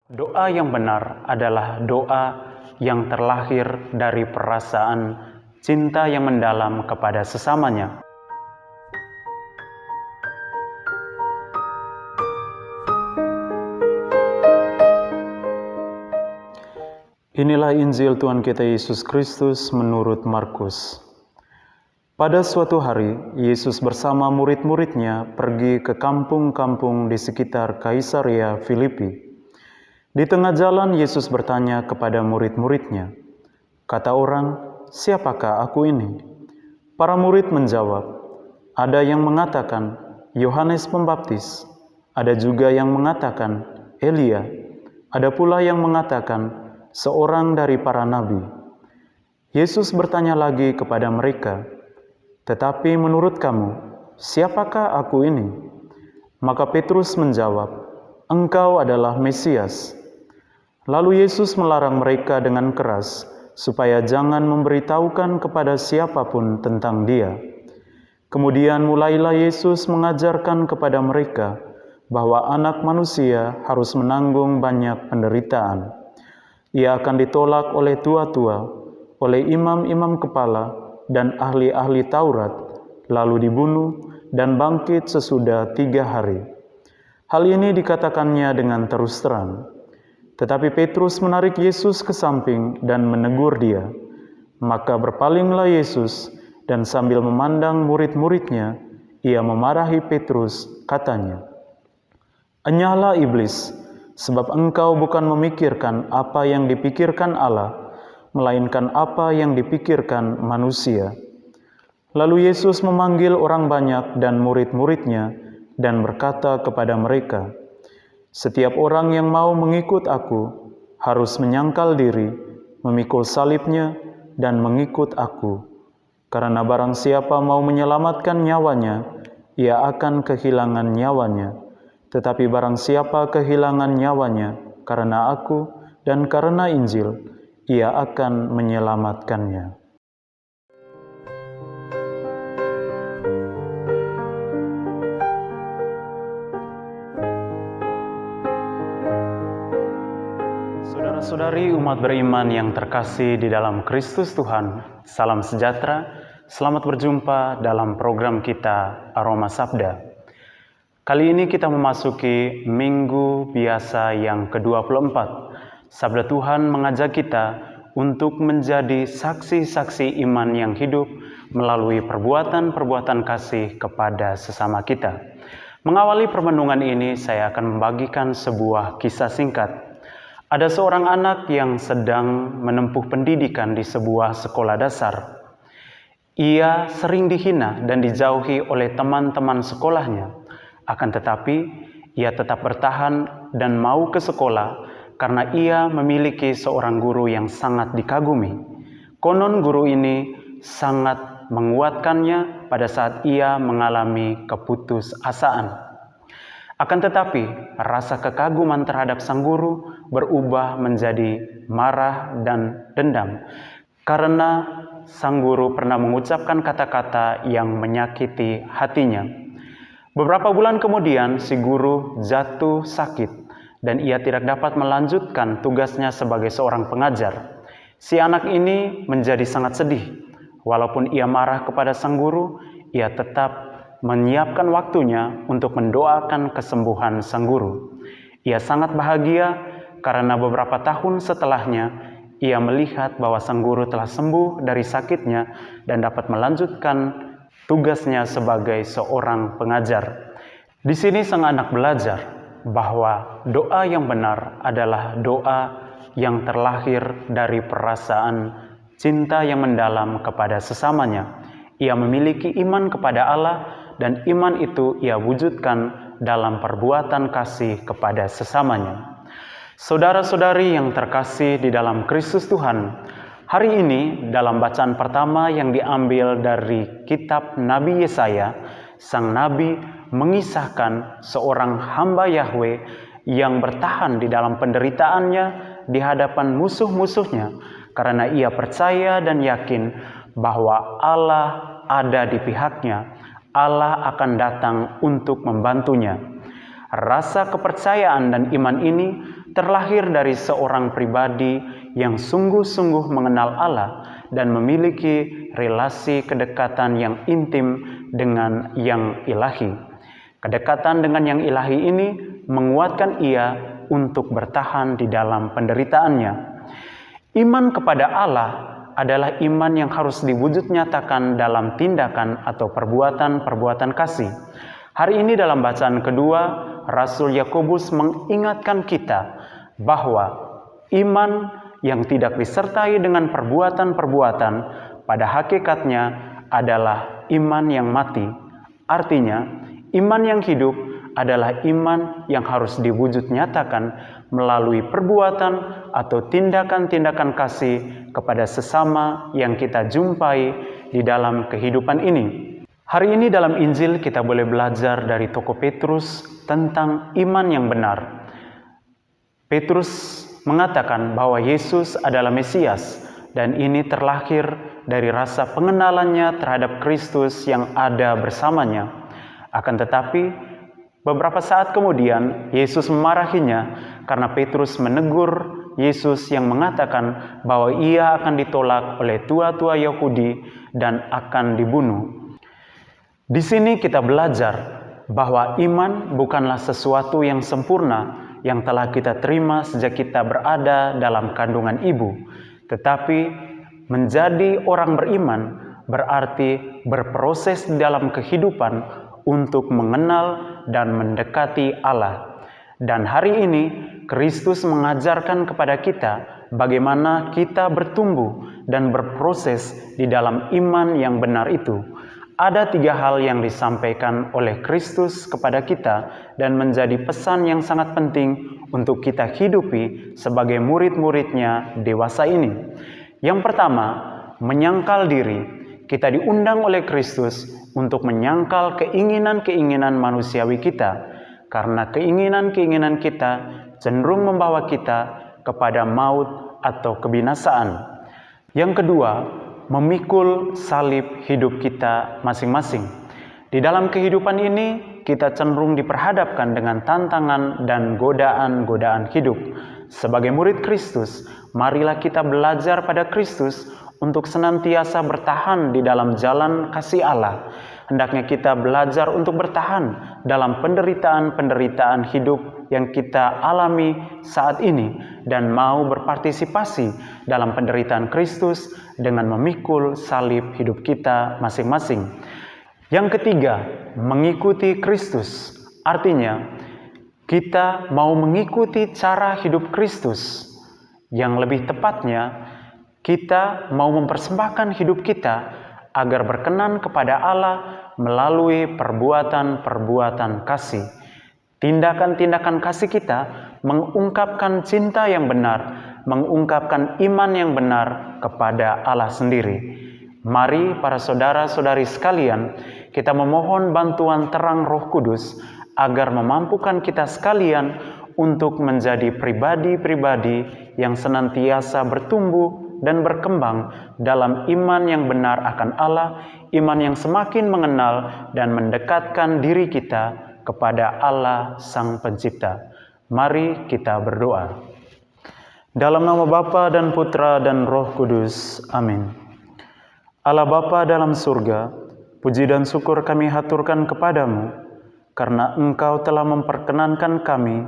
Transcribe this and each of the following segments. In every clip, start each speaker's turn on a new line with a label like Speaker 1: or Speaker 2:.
Speaker 1: Doa yang benar adalah doa yang terlahir dari perasaan cinta yang mendalam kepada sesamanya. Inilah Injil Tuhan kita Yesus Kristus menurut Markus. Pada suatu hari, Yesus bersama murid-muridnya pergi ke kampung-kampung di sekitar Kaisarea Filipi. Di tengah jalan, Yesus bertanya kepada murid-muridnya, "Kata orang, siapakah aku ini?" Para murid menjawab, "Ada yang mengatakan Yohanes Pembaptis, ada juga yang mengatakan Elia, ada pula yang mengatakan seorang dari para nabi." Yesus bertanya lagi kepada mereka, "Tetapi menurut kamu, siapakah aku ini?" Maka Petrus menjawab, "Engkau adalah Mesias." Lalu Yesus melarang mereka dengan keras supaya jangan memberitahukan kepada siapapun tentang Dia. Kemudian mulailah Yesus mengajarkan kepada mereka bahwa Anak Manusia harus menanggung banyak penderitaan. Ia akan ditolak oleh tua-tua, oleh imam-imam kepala dan ahli-ahli Taurat, lalu dibunuh dan bangkit sesudah 3 hari. Hal ini dikatakannya dengan terus terang. Tetapi Petrus menarik Yesus ke samping dan menegur dia. Maka berpalinglah Yesus dan sambil memandang murid-muridnya, ia memarahi Petrus, katanya, "Enyahlah iblis, sebab engkau bukan memikirkan apa yang dipikirkan Allah, melainkan apa yang dipikirkan manusia." Lalu Yesus memanggil orang banyak dan murid-muridnya dan berkata kepada mereka, "Setiap orang yang mau mengikut aku harus menyangkal diri, memikul salibnya, dan mengikut aku. Karena barang siapa mau menyelamatkan nyawanya, ia akan kehilangan nyawanya. Tetapi barang siapa kehilangan nyawanya karena aku dan karena Injil, ia akan menyelamatkannya." Saudara-saudari umat beriman yang terkasih di dalam Kristus Tuhan, salam sejahtera, selamat berjumpa dalam program kita Aroma Sabda. Kali ini kita memasuki Minggu Biasa yang ke-24. Sabda Tuhan mengajak kita untuk menjadi saksi-saksi iman yang hidup melalui perbuatan-perbuatan kasih kepada sesama kita. Mengawali permenungan ini, saya akan membagikan sebuah kisah singkat. Ada seorang anak yang sedang menempuh pendidikan di sebuah sekolah dasar. Ia sering dihina dan dijauhi oleh teman-teman sekolahnya. Akan tetapi, ia tetap bertahan dan mau ke sekolah karena ia memiliki seorang guru yang sangat dikagumi. Konon guru ini sangat menguatkannya pada saat ia mengalami keputusasaan. Akan tetapi, rasa kekaguman terhadap sang guru berubah menjadi marah dan dendam karena sang guru pernah mengucapkan kata-kata yang menyakiti hatinya. Beberapa bulan kemudian, si guru jatuh sakit dan ia tidak dapat melanjutkan tugasnya sebagai seorang pengajar. Si anak ini menjadi sangat sedih. Walaupun ia marah kepada sang guru, ia tetap menyiapkan waktunya untuk mendoakan kesembuhan sang guru. Ia sangat bahagia karena beberapa tahun setelahnya ia melihat bahwa sang guru telah sembuh dari sakitnya dan dapat melanjutkan tugasnya sebagai seorang pengajar. Di sini sang anak belajar bahwa doa yang benar adalah doa yang terlahir dari perasaan cinta yang mendalam kepada sesamanya. Ia memiliki iman kepada Allah dan iman itu ia wujudkan dalam perbuatan kasih kepada sesamanya. Saudara-saudari yang terkasih di dalam Kristus Tuhan, hari ini dalam bacaan pertama yang diambil dari kitab Nabi Yesaya, sang nabi mengisahkan seorang hamba Yahweh yang bertahan di dalam penderitaannya di hadapan musuh-musuhnya karena ia percaya dan yakin bahwa Allah ada di pihaknya. Allah akan datang untuk membantunya. Rasa kepercayaan dan iman ini terlahir dari seorang pribadi yang sungguh-sungguh mengenal Allah dan memiliki relasi kedekatan yang intim dengan yang ilahi. Kedekatan dengan yang ilahi ini menguatkan ia untuk bertahan di dalam penderitaannya. Iman kepada Allah adalah iman yang harus diwujud nyatakan dalam tindakan atau perbuatan-perbuatan kasih. Hari ini dalam bacaan kedua, Rasul Yakobus mengingatkan kita bahwa iman yang tidak disertai dengan perbuatan-perbuatan pada hakikatnya adalah iman yang mati. Artinya, iman yang hidup adalah iman yang harus diwujud nyatakan melalui perbuatan atau tindakan-tindakan kasih kepada sesama yang kita jumpai di dalam kehidupan ini. Hari ini dalam Injil kita boleh belajar dari tokoh Petrus tentang iman yang benar. Petrus mengatakan bahwa Yesus adalah Mesias dan ini terlahir dari rasa pengenalannya terhadap Kristus yang ada bersamanya. Akan tetapi, beberapa saat kemudian Yesus memarahinya karena Petrus menegur Yesus yang mengatakan bahwa ia akan ditolak oleh tua-tua Yahudi dan akan dibunuh. Di sini kita belajar bahwa iman bukanlah sesuatu yang sempurna yang telah kita terima sejak kita berada dalam kandungan ibu, tetapi menjadi orang beriman berarti berproses dalam kehidupan untuk mengenal dan mendekati Allah. Dan hari ini Kristus mengajarkan kepada kita bagaimana kita bertumbuh dan berproses di dalam iman yang benar itu. Ada 3 hal yang disampaikan oleh Kristus kepada kita dan menjadi pesan yang sangat penting untuk kita hidupi sebagai murid-muridnya dewasa ini. Yang pertama, menyangkal diri. Kita diundang oleh Kristus untuk menyangkal keinginan-keinginan manusiawi kita, karena keinginan-keinginan kita cenderung membawa kita kepada maut atau kebinasaan. Yang kedua, memikul salib hidup kita masing-masing. Di dalam kehidupan ini, kita cenderung diperhadapkan dengan tantangan dan godaan-godaan hidup. Sebagai murid Kristus, marilah kita belajar pada Kristus untuk senantiasa bertahan di dalam jalan kasih Allah. Hendaknya kita belajar untuk bertahan dalam penderitaan-penderitaan hidup yang kita alami saat ini dan mau berpartisipasi dalam penderitaan Kristus dengan memikul salib hidup kita masing-masing. Yang ketiga, mengikuti Kristus. Artinya, kita mau mengikuti cara hidup Kristus. Yang lebih tepatnya, kita mau mempersembahkan hidup kita agar berkenan kepada Allah melalui perbuatan-perbuatan kasih. Tindakan-tindakan kasih kita mengungkapkan cinta yang benar, mengungkapkan iman yang benar kepada Allah sendiri. Mari para saudara-saudari sekalian, kita memohon bantuan terang Roh Kudus agar memampukan kita sekalian untuk menjadi pribadi-pribadi yang senantiasa bertumbuh dan berkembang dalam iman yang benar akan Allah, iman yang semakin mengenal dan mendekatkan diri kita kepada Allah Sang Pencipta. Mari kita berdoa. Dalam nama Bapa dan Putra dan Roh Kudus. Amin. Allah Bapa dalam surga, puji dan syukur kami haturkan kepadamu, karena Engkau telah memperkenankan kami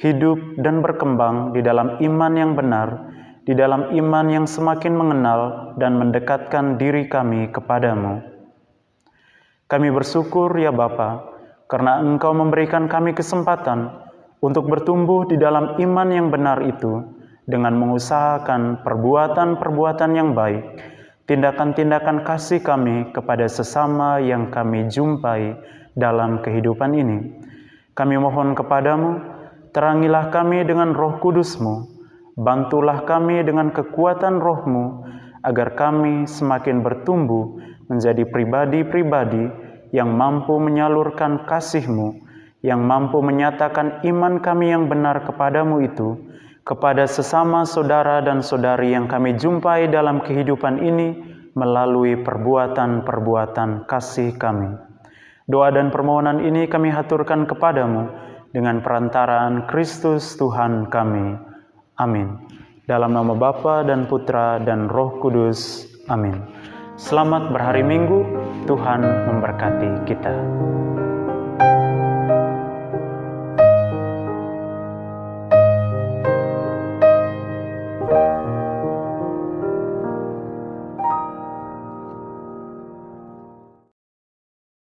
Speaker 1: hidup dan berkembang di dalam iman yang benar, di dalam iman yang semakin mengenal dan mendekatkan diri kami kepadamu. Kami bersyukur ya Bapa, karena Engkau memberikan kami kesempatan untuk bertumbuh di dalam iman yang benar itu dengan mengusahakan perbuatan-perbuatan yang baik, tindakan-tindakan kasih kami kepada sesama yang kami jumpai dalam kehidupan ini. Kami mohon kepadamu, terangilah kami dengan Roh Kudus-Mu, bantulah kami dengan kekuatan Roh-Mu, agar kami semakin bertumbuh menjadi pribadi-pribadi yang mampu menyalurkan kasih-Mu, yang mampu menyatakan iman kami yang benar kepadamu itu, kepada sesama saudara dan saudari yang kami jumpai dalam kehidupan ini melalui perbuatan-perbuatan kasih kami. Doa dan permohonan ini kami haturkan kepadamu dengan perantaraan Kristus Tuhan kami. Amin. Dalam nama Bapa dan Putra dan Roh Kudus. Amin. Selamat berhari Minggu, Tuhan memberkati kita.